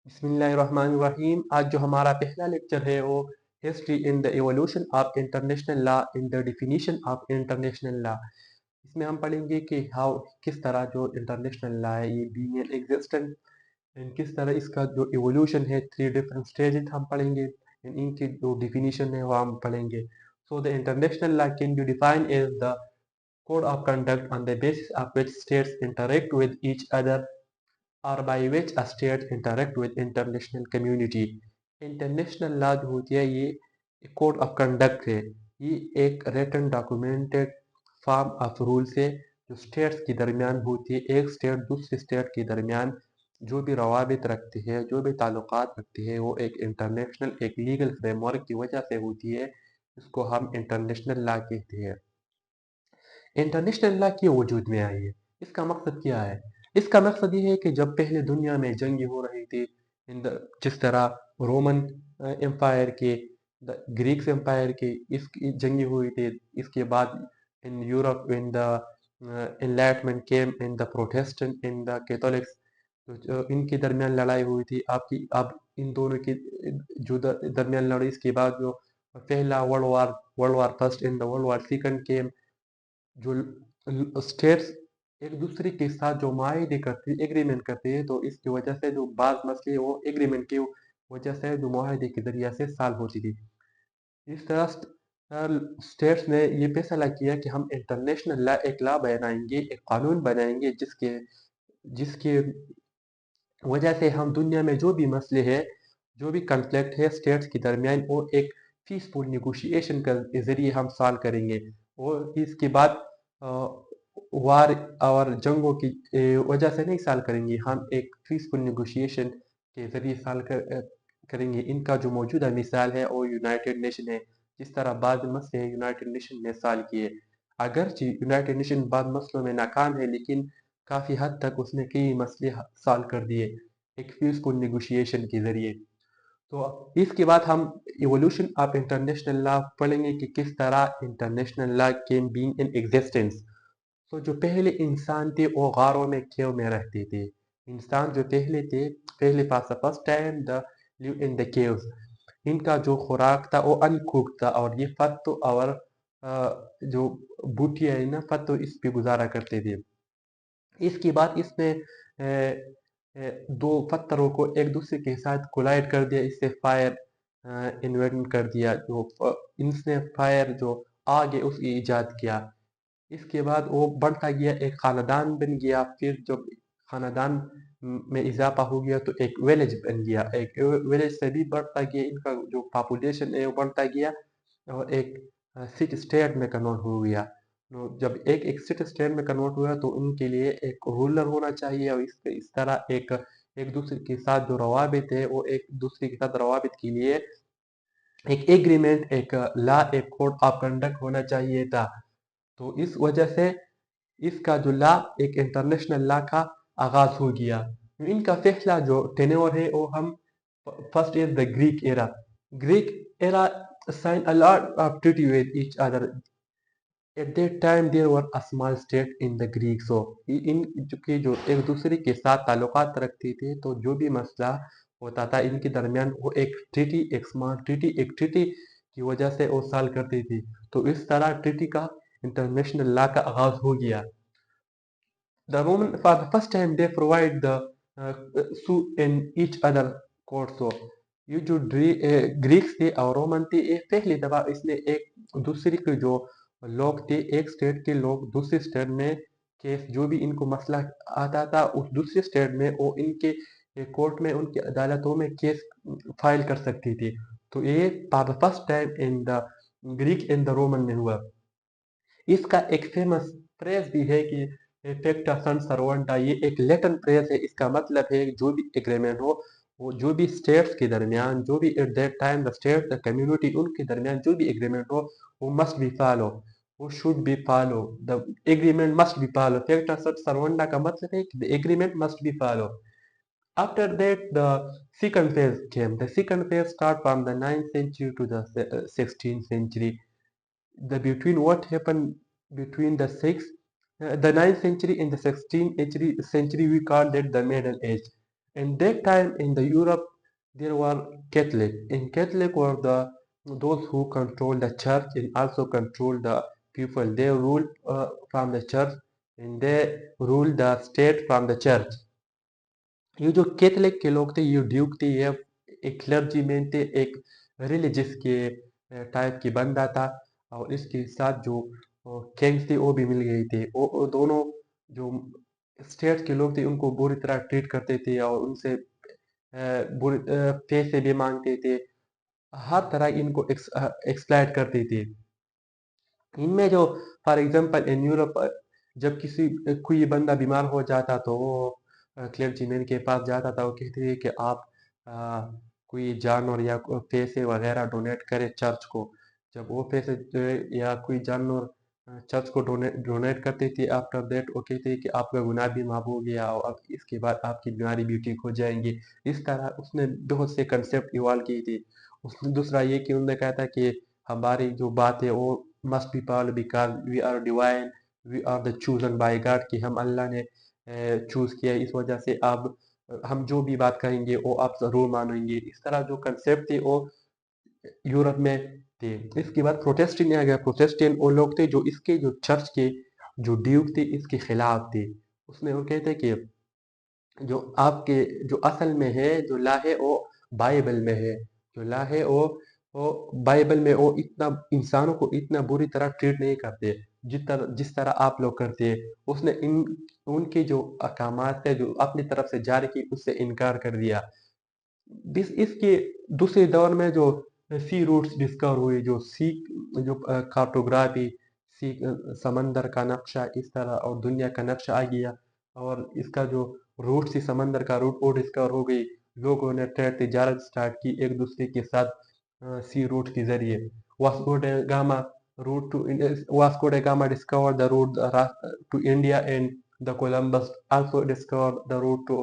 बिस्मिल्लाहिर्रहमानिर्रहीम। आज जो हमारा पहला लेक्चर है वो history in the evolution of international law in the definition of international law. इसमें हम पढ़ेंगे कि हाउ किस तरह जो इंटरनेशनल लॉ है ये बीइंग एन एग्जिस्टेंट एंड किस तरह इसका जो एवोल्यूशन है थ्री डिफरेंट स्टेजेस हम पढ़ेंगे एंड इनकी जो डिफिनीशन है वो हम पढ़ेंगे। So the international law can be defined as the code of conduct on the basis of which states interact with each other or by which a state interact with international community। International law जो होती है ये code of conduct है। ये एक written documented form of rules है जो states के दरमियान होती है। एक स्टेट दूसरे स्टेट के दरमियान जो भी रवाबित रखती है, जो भी ताल्लुकात रखती है, वो एक इंटरनेशनल एक लीगल फ्रेमवर्क की वजह से होती है। इसको हम इंटरनेशनल लॉ कहते हैं। इंटरनेशनल लॉ क्यों वजूद में आई है, इसका मकसद क्या है? इसका मकसद ये है कि जब पहले दुनिया में जंगी हो रही थी जिस तरह रोमन एम्पायर के, ग्रीक्स एम्पायर के इसकी जंगी हुई थी। इसके बाद in Europe in the enlightenment came in the Protestant in the Catholics, तो इनके दरमियान लड़ाई हुई थी। आपकी अब इन दोनों की जो दरमियान लड़ाई, इसके बाद जो पहला world war first in the world war second came. जो स्टेट्स एक दूसरे के साथ जो माहे करती एग्रीमेंट करते हैं, तो इसकी वजह से जो बात मसले वो एग्रीमेंट की वजह से जो माहे के जरिए से साल होती थी। इस तरह स्टेट्स ने ये फैसला किया कि हम इंटरनेशनल लॉ एक लॉ बनाएंगे, एक कानून बनाएंगे जिसके जिसके वजह से हम दुनिया में जो भी मसले हैं, जो भी कन्फ्लिक्ट है स्टेट्स के दरमियान, वो एक पीसफुल निगोशिएशन के जरिए हम सॉल्व करेंगे। और इसके बाद वार और जंगों की वजह से नहीं सॉल्व करेंगे, हम एक पीसफुल निगोशिएशन के जरिए करेंगे। इनका जो मौजूदा मिसाल है वो यूनाइटेड नेशन है। जिस तरह बाद मसले यूनाइटेड नेशन ने सॉल्व किए, अगरचे यूनाइटेड नेशन बाद मसलों में नाकाम है, लेकिन काफ़ी हद तक उसने कई मसले सॉल्व कर दिए एक पीसफुल नेगोशिएशन के ज़रिए। तो इसके बाद हम इवोल्यूशन ऑफ इंटरनेशनल लॉ पढ़ेंगे कि किस तरह international law came being in existence. तो जो पहले इंसान थे वो गारों में केव में रहते थे। इंसान जो पहले थे, पहले पास first time the live in the caves. इनका जो खुराक था वो अनकुक था, और ये फत्तो और जो बूटियाँ है ना, फत्तो इस पे गुजारा करते थे। इसके बाद इसने दो पत्थरों को एक दूसरे के साथ कोलाइड कर दिया, इससे फायर इन्वेंट कर दिया। जो इसने फायर जो आग है उसकी ईजाद किया। इसके बाद वो बढ़ता गया, एक खानदान बन गया। फिर जब खानदान में इजाफा हो गया तो एक विलेज बन गया, एक विलेज से भी बढ़ता गया, इनका जो पॉपुलेशन है वो बढ़ता गया और एक सिटी स्टेट में कन्वर्ट हो गया। तो जब एक एक सिटी स्टेट में कन्वर्ट हुआ तो उनके लिए एक रूलर होना चाहिए, और इस तरह एक एक दूसरे के साथ जो रवाबित है वो एक दूसरे के साथ रवाबित के लिए एक एग्रीमेंट, एक लॉ, एक कोड ऑफ कंडक्ट होना चाहिए था। तो इस वजह से इसका जो लॉ एक इंटरनेशनल लॉ का आगाज हो गया। इनका फैसला जो टेन्योर है वो हम first is the Greek era. Greek era signed a lot of treaty with each other. At that time there were a small state in the Greek, so इन के जो एक दूसरे के साथ ताल्लुकात रखते थे, तो जो भी मसला होता था इनके दरमियान वो एक ट्रीटी, एक स्मॉल ट्रीटी, एक ट्रीटी की वजह से वो सॉल्व करती थी। तो इस तरह ट्रीटी का इंटरनेशनल लॉ का आगाज हो गया। The Roman, for the first time, they provide the sue in each other court. So ये जो ग्रीक्स थे और रोमन थे, ये पहली दफा इसने एक दूसरे के जो लोग थे, एक स्टेट के लोग दूसरे स्टेट में केस, जो भी इनको मसला आता था उस दूसरे स्टेट में, वो इनके कोर्ट में, उनकी अदालतों में केस फाइल कर सकती थी। तो ये for the first time in the Greek in the Roman में हुआ। इसका एक फेमस फ्रेज भी है कि पेक्टा सन सर्वेंटा। ये एक लैटिन फ्रेज है। इसका मतलब है जो भी एग्रीमेंट हो, वो जो भी स्टेट्स के दरमियान, जो भी at that time the state the community, उनके दरमियान जो भी एग्रीमेंट हो वो मस्ट बी फॉलो, वो should be follow, the agreement must be follow. पेक्टा सन सर्वेंटा का मतलब है कि the agreement must be follow. After that, the second phase came. The second phase start from the 9th century to the 16th century. The between what happened between the 9th century and the 16th century we call that the Middle Age. In that time in the Europe there were Catholic. In Catholic were those who control the church and also control the people. They rule from the church and they rule the state from the church. ये जो Catholic के लोग थे, ये Duke थे, ये एक clergyman थे, एक रिलीजियस के टाइप की बंदा था और इसके साथ जो किंग्स थे वो भी मिल गए थे। वो दोनों जो स्टेट के लोग थे उनको बुरी तरह ट्रीट करते थे और उनसे पैसे भी मांगते थे, हर तरह इनको एक्सप्लॉइट करते थे। इनमें जो फॉर एग्जांपल इन यूरोप जब कोई बंदा बीमार हो जाता तो वो क्लर्जीमैन के पास जाता था, वो कहते थे कि आप कोई जानवर या पैसे वगैरह डोनेट करें चर्च को। जब वो पैसे या कोई जानवर चर्च को डोनेट करते थे, आफ्टर दैट वो कहते कि आपका गुनाह भी माफ हो गया और अब इसके बाद आपकी बीमारी भी ठीक हो जाएंगी। इस तरह उसने बहुत से कंसेप्ट इवॉल्व किए थे। उसने दूसरा ये कि उन्होंने कहा था कि हमारी जो बात है वो must be powerful because we are divine, we are the chosen by God, कि हम अल्लाह ने चूज किया है, इस वजह से अब हम जो भी बात करेंगे वो आप जरूर मानेंगे। इस तरह जो कंसेप्ट थे वो यूरोप में थे। इसके बाद प्रोटेस्टेंट आ गया। प्रोटेस्टेंट वो लोग थे जो इसके जो चर्च के जो ड्यूक थे इसके खिलाफ थे। उसमें वो कहते कि जो आपके जो असल में है, जो ला है वो बाइबल में है, जो ला है वो बाइबल में वो इतना इंसानों को इतना बुरी तरह ट्रीट नहीं करते जिस तरह आप लोग करते हैं। उसने इन उनके जो अहकामात है जो अपनी तरफ से जारी की उससे इनकार कर दिया। इसके दूसरे दौर में जो सी रूट्स डिस्कवर हुए, जो सी जो कार्टोग्राफी, सी समंदर का नक्शा इस तरह और दुनिया का नक्शा आ गया और इसका जो रूट सी समंदर का रूट वो डिस्कवर हो गई। लोगों ने ट्रेड तिजारत स्टार्ट की एक दूसरे के साथ सी रूट के जरिए। Vasco da Gama route to Vasco da Gama discover the route to India and the Columbus also discover the route to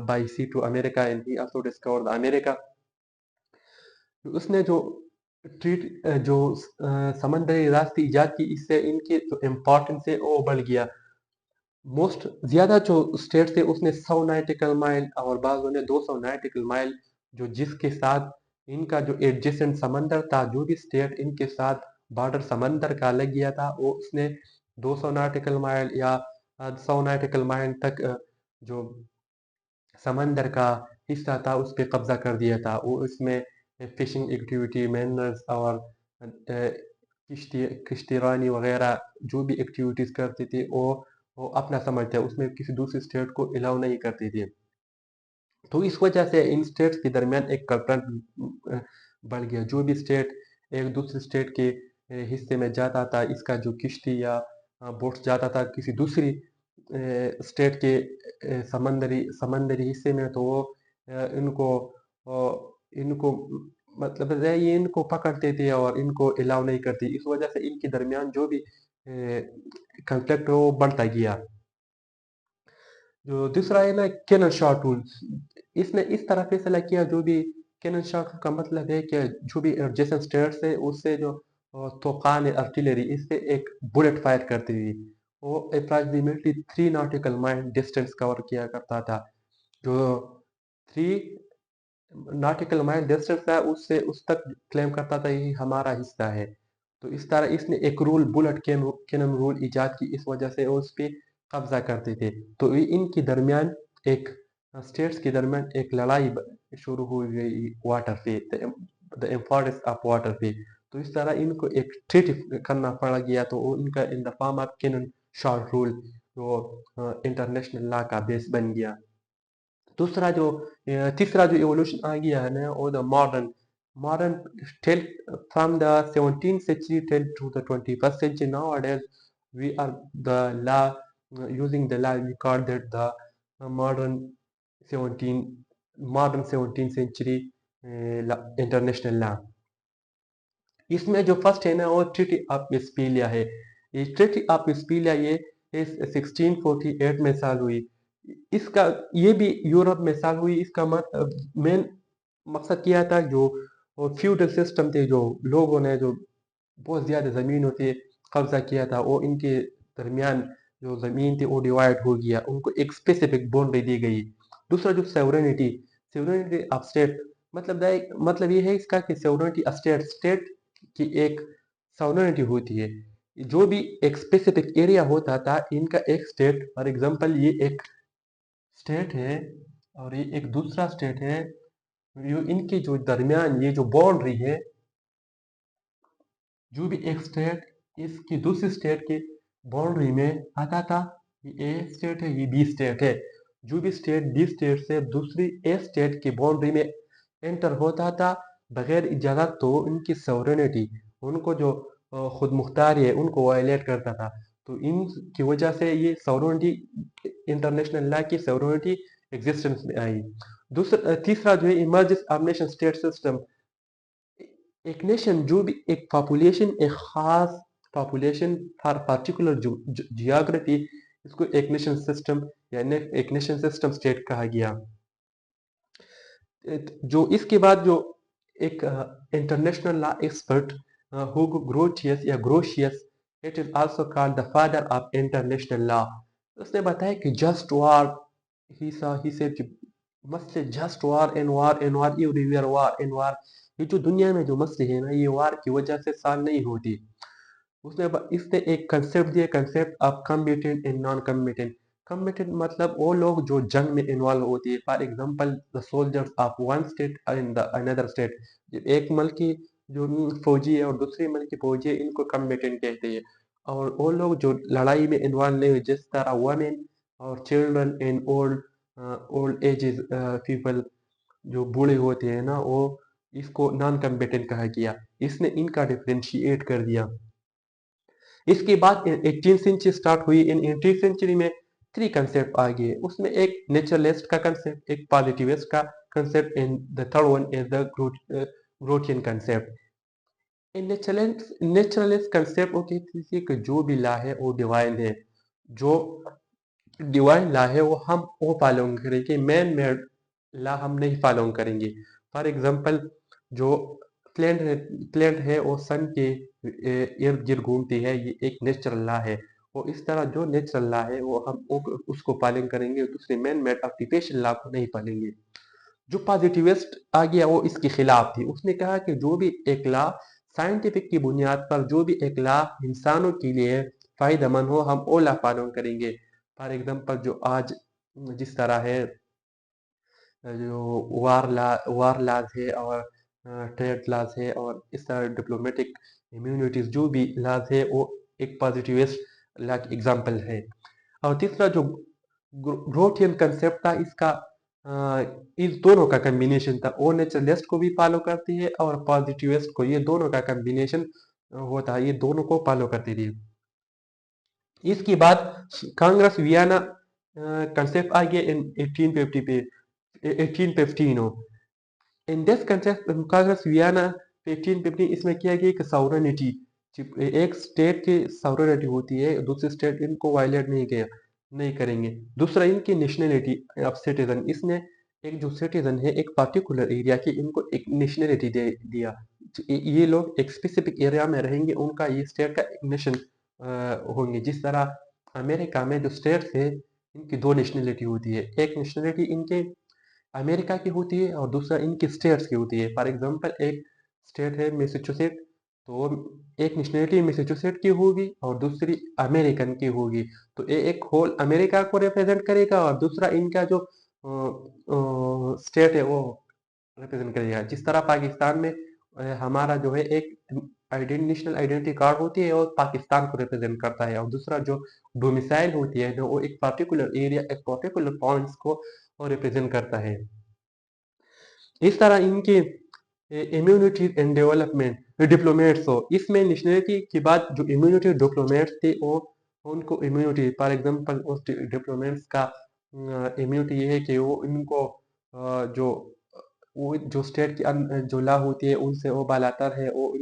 by sea to America and he also discovered America. उसने जो जो समंदरी रास्ते इजाद की, इससे इनके जो इम्पोर्टेंस है वो बढ़ गया। मोस्ट ज्यादा जो स्टेट थे उसने 100 नॉटिकल माइल और बाजों ने 200 नॉटिकल माइल जो जिसके साथ इनका जो एडजेसेंट समंदर था, जो भी स्टेट इनके साथ बॉर्डर समंदर का लग गया था वो उसने 200 नॉटिकल माइल या 100 नॉटिकल माइल तक जो समंदर का हिस्सा था उस पर कब्जा कर दिया था। वो इसमें फिशिंग एक्टिविटी, मैनर्स और किश्तीरानी वगैरह जो भी एक्टिविटीज़ करते थे वो अपना समझते, उसमें किसी दूसरी स्टेट को अलाउ नहीं करते थे। तो इस वजह से इन स्टेट्स के दरमियान एक करप्शन बढ़ गया। जो भी स्टेट एक दूसरे स्टेट के हिस्से में जाता था, इसका जो किश्ती या बोट जाता था किसी दूसरी स्टेट के समंदरी हिस्से में, तो वो इनको मतलब ये इनको पकड़ते थे और इनको अलाउ नहीं करते। इस वजह से इनके दरमियान जो भी कंफ्लिक्ट वो बढ़ता गया। जो दूसरा है ना कैनन शॉट रूल, इसने इस तरह फैसला किया, जो भी कैनन शॉट का मतलब है कि जो भी एडजेसेंट स्टेट्स है उससे जो तोपान आर्टिलरी इससे एक बुलेट फायर करती थी, वो approximately 3 nautical mile distance cover किया करता था। जो 3 नॉटिकल माइल डिस्टेंस था उससे उस तक क्लेम करता था ये हमारा हिस्सा है। तो इस तरह इसने एक रूल बुलेट कैनन रूल इजाद की, इस वजह से वो उस पर कब्जा करते थे। तो इनके दरमियान एक स्टेट्स के दरमियान एक लड़ाई शुरू हो गई वाटर पे, द इम्पोर्टेंस ऑफ वाटर पे। तो इस तरह इनको एक ट्रीटी करना पड़ गया, तो वो इनका in the form of canon shot rule जो इंटरनेशनल लॉ का बेस बन गया। दूसरा जो तीसरा जो एवोल्यूशन आ गया है ना वो the modern till from the 17th century till to the 21st century nowadays we are the law using the law we call that the modern 17 modern 17th century international law. इसमें जो first है ना वो treaty of Westphalia है। ये treaty of Westphalia ये 1648 में साल हुई। इसका ये भी यूरोप में साल हुई। इसका मेन मकसद क्या था, जो फ्यूडल सिस्टम थे, जो लोगों ने जो बहुत ज़्यादा ज़मीन होती कब्जा किया था, वो इनके दरमियान जो ज़मीन थी वो डिवाइड हो गया, उनको एक स्पेसिफिक बाउंड्री दी गई। दूसरा जो सेवरेनिटी ऑफ स्टेट, मतलब ये है इसका कि सेवरेनिटी स्टेट की एक सेवरेनिटी होती है। जो भी एक स्पेसिफिक एरिया होता था, इनका एक स्टेट, फॉर एग्जांपल ये एक स्टेट है और ये एक दूसरा स्टेट है, ये इनके जो दरमियान ये जो बाउंड्री है, जो भी एक स्टेट इसकी दूसरी स्टेट के बाउंड्री में आता था, ये ए स्टेट है, ये बी स्टेट है। जो भी स्टेट बी स्टेट से दूसरी ए स्टेट की बाउंड्री में एंटर होता था बगैर इजाज़त, तो इनकी सॉवरेनिटी, उनको जो खुद मुख्तारी है, उनको वायलेट करता था। तो इनकी वजह से ये सॉवरेनिटी, इंटरनेशनल लॉ की सॉवरेनिटी एग्जिस्टेंस में आई। तीसरा जो है emergence of nation state system. एक नेशन, जो भी एक पॉपुलेशन, एक खास पॉपुलेशन फॉर पर्टिकुलर जियोग्राफी, इसको एक नेशन सिस्टम यानी एक नेशन सिस्टम स्टेट कहा गया। जो इसके बाद जो एक international law expert Hugo Grotius या Grotius, it is also called the father of international law, उसने बताया कि जस्ट वार, ही सेड कि मसले just war and war and war everywhere, war and war, ये जो दुनिया में जो मसले हैं ना, ये वार की वजह से सॉल्व नहीं होती। इसने एक कंसेप्ट दिया, कंसेप्ट ऑफ कम्बेटेंट एंड नॉन कम्बेटेंट। कम्बेटेंट मतलब वो लोग जो जंग में इन्वॉल्व होती है, for example the soldiers of one state in the another state. एक मुल्क की जो फौजी है और दूसरे मुल्क की फौजी है, इनको कम्बेटेंट कहते हैं। और वो लोग जो लड़ाई में इन्वॉल्व नहीं हुए, जिस तरह वमेन और children and old ages people, जो बूढ़े होते हैं ना, वो इसको नॉन कम्बेटेंट कहा गया। इसने इनका डिफ्रेंशिएट कर दिया। इसके बाद 18th सेंचुरी स्टार्ट हुई। इन 18th सेंचुरी में 3 कंसेप्ट आ गए। उसमें एक नेचुरलिस्ट का कंसेप्ट, एक पॉजिटिविस्ट का concept, and the third one is the Grotian concept. Naturalist concept वो कहती थी कि जो भी लॉ है वो डिवाइन है, जो डिवाइन लॉ है वो फॉलो करेंगे, मैन मेड लॉ हम नहीं फॉलो करेंगे। फॉर एग्जांपल, जो प्लेनेट है वो सन के इर्द गिर्द घूमती है, ये एक नेचुरल लॉ है। वो इस तरह जो नेचुरल लॉ है वो उसको पालन करेंगे, दूसरे मैन मेड आर्टिफिशियल लॉ को नहीं पालेंगे। जो पॉजिटिविस्ट आ गया वो इसके खिलाफ थी। उसने कहा कि जो भी एक लॉ साइंटिफिक की बुनियाद पर, जो भी एक लॉ इंसानों के लिए फायदेमंद हो, हम वो लॉ पालन करेंगे। फॉर एग्जांपल, जो आज जिस तरह है, जो वार लॉज है और ट्रेड लॉज है और इस तरह डिप्लोमेटिक इम्यूनिटीज, जो भी लॉज है वो एक पॉजिटिविस्ट लॉ की एग्जांपल है। और तीसरा जो ग्रोथियन कंसेप्ट था, इसका इस दोनों का कम्बिनेशन था। वो नेचुरलिस्ट को भी फॉलो करती है और पॉजिटिविस्ट को, ये दोनों का कम्बिनेशन होता है, ये दोनों को फॉलो करती थी। इसके बाद कांग्रेस वियना कंसेप्ट आ गया इन 1815 हो। In this concept Congress Vienna 1815, इसमें किया गया कि सॉवरेनिटी, एक स्टेट की सॉवरेनिटी होती है, दूसरे स्टेट इनको वायलेट नहीं करेंगे। दूसरा, इनकी नेशनलिटी ऑफ सिटीजन, इसने एक जो सिटीजन है एक पर्टिकुलर एरिया की, इनको एक नेशनलिटी दे दिया। ये लोग एक स्पेसिफिक एरिया में रहेंगे, उनका ये स्टेट का एक नेशन होंगे। जिस तरह अमेरिका में जो स्टेट्स है, इनकी 2 नेशनलिटी होती है। एक नेशनलिटी इनके अमेरिका की होती है और दूसरा इनकी स्टेट्स की होती है। फॉर एग्जांपल, एक स्टेट है मैसाचुसेट, तो एक नेशनलिटी मैसाचुसेट की होगी और दूसरी अमेरिकन की होगी। तो ये एक होल अमेरिका को रिप्रेजेंट करेगा और दूसरा इनका जो स्टेट है वो रिप्रेजेंट करेगा। जिस तरह पाकिस्तान में हमारा जो है एक नेशनल आइडेंटिटी कार्ड होती है और पाकिस्तान को रिप्रेजेंट करता है, और दूसरा जो डोमिसाइल होती है, जो वो एक पर्टिकुलर एरिया, एक पर्टिकुलर पॉइंट्स को रिप्रेजेंट करता है। इस तरह इनके इम्यूनिटी एंड डेवलपमेंट डिप्लोमेट्स हो, इसमें नेशनलिटी के बाद जो इम्यूनिटी डिप्लोमेट्स थे, वो उनको इम्यूनिटी, फॉर एग्जांपल उस डिप्लोमेट्स का इम्यूनिटी ये है कि वो इनको जो वो जो स्टेट की जो लॉ होती है उनसे वो बालातर है, वो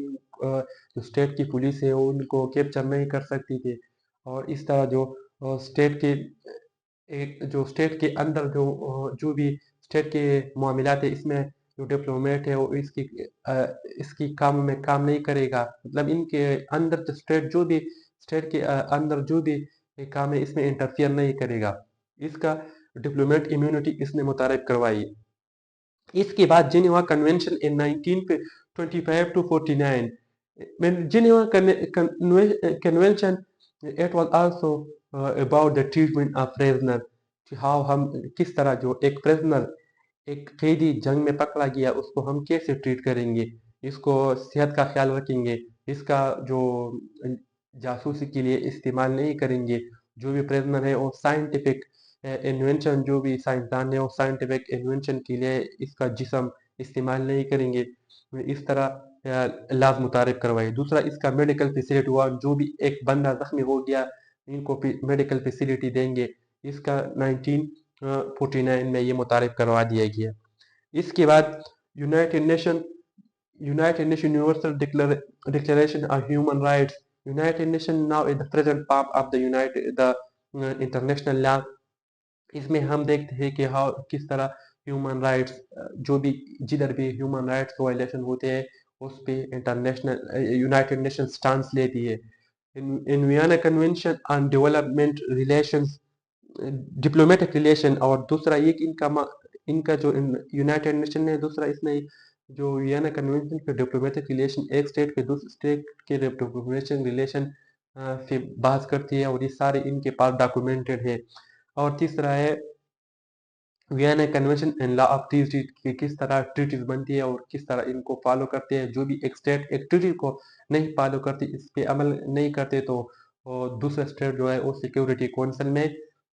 जो स्टेट की पुलिस है वो उनको कैप्चर नहीं कर सकती थी। और इस तरह जो स्टेट के एक जो स्टेट के अंदर जो भी स्टेट के मामलात है, इसमें जो डिप्लोमेट है वो इसकी काम में काम नहीं करेगा। मतलब इनके अंदर जो स्टेट के अंदर जो भी काम है, इसमें इंटरफियर नहीं करेगा। इसका डिप्लोमेट इम्यूनिटी इसने मुतारिफ करवाई। इसके बाद Geneva convention in 1925 to 49, Geneva convention it was also about the treatment of prisoner, how हम किस तरह जो एक प्रिजनर एक कैदी जंग में पकड़ा गया उसको हम कैसे ट्रीट करेंगे, इसको सेहत का ख्याल रखेंगे, इसका जो जासूसी के लिए इस्तेमाल नहीं करेंगे, जो भी प्रिजनर है वो साइंटिफिक इन्वेंशन, जो भी साइंसदान है वो साइंटिफिक इन्वेंशन के लिए इसका जिस्म इस्तेमाल नहीं करेंगे, इस तरह लाज मुतारिफ करवाई। दूसरा इसका मेडिकल फैसिलिटी हुआ, जो भी एक बंदा जख्मी हो गया इनको मेडिकल फैसिलिटी देंगे, इसका 1949 में ये मुतारिफ करवा दिया गया। इसके बाद United nation universal declaration of human rights, United nation now is the present part of the international law. इसमें हम देखते हैं कि हाउ किस तरह ह्यूमन राइट्स, जो भी जिधर भी ह्यूमन राइट्स के वायलेशन होते हैं उस पे इंटरनेशनल यूनाइटेड नेशन स्टांस लेती है। In Vienna convention on development relations, diplomatic relation, और दूसरा ये कि इनका जो यूनाइटेड नेशन है, दूसरा इसमें जो वियना कन्वेंशन के डिप्लोमेटिक रिलेशन एक स्टेट के दूसरे स्टेट के डिप्लोमेटिक रिलेशन से बात करती है, और ये सारे इनके पास डॉक्यूमेंटेड है। और तीसरा है Vienna convention and law of treaty, कि किस तरह ट्रीटीज बनती है और किस तरह इनको फॉलो करते हैं। जो भी एक स्टेट एक ट्रीटी को नहीं फॉलो करती, इस पे अमल नहीं करते, तो दूसरा स्टेट जो है वो सिक्योरिटी काउंसिल में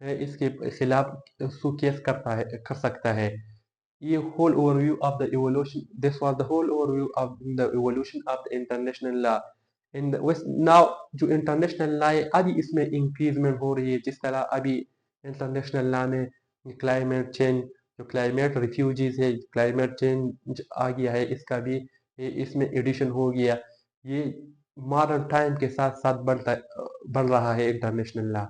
इसके खिलाफ केस कर सकता है। ये whole overview of the evolution, this was the whole overview of the evolution of the international law in now. जो इंटरनेशनल लॉ है अभी इसमें इंक्रीजमेंट हो रही है, जिस तरह अभी इंटरनेशनल लॉ में क्लाइमेट चेंज, जो क्लाइमेट रिफ्यूजीज है, क्लाइमेट चेंज आ गया है, इसका भी इसमें एडिशन हो गया। ये मॉडर्न टाइम के साथ साथ बढ़ रहा है इंटरनेशनल लॉ।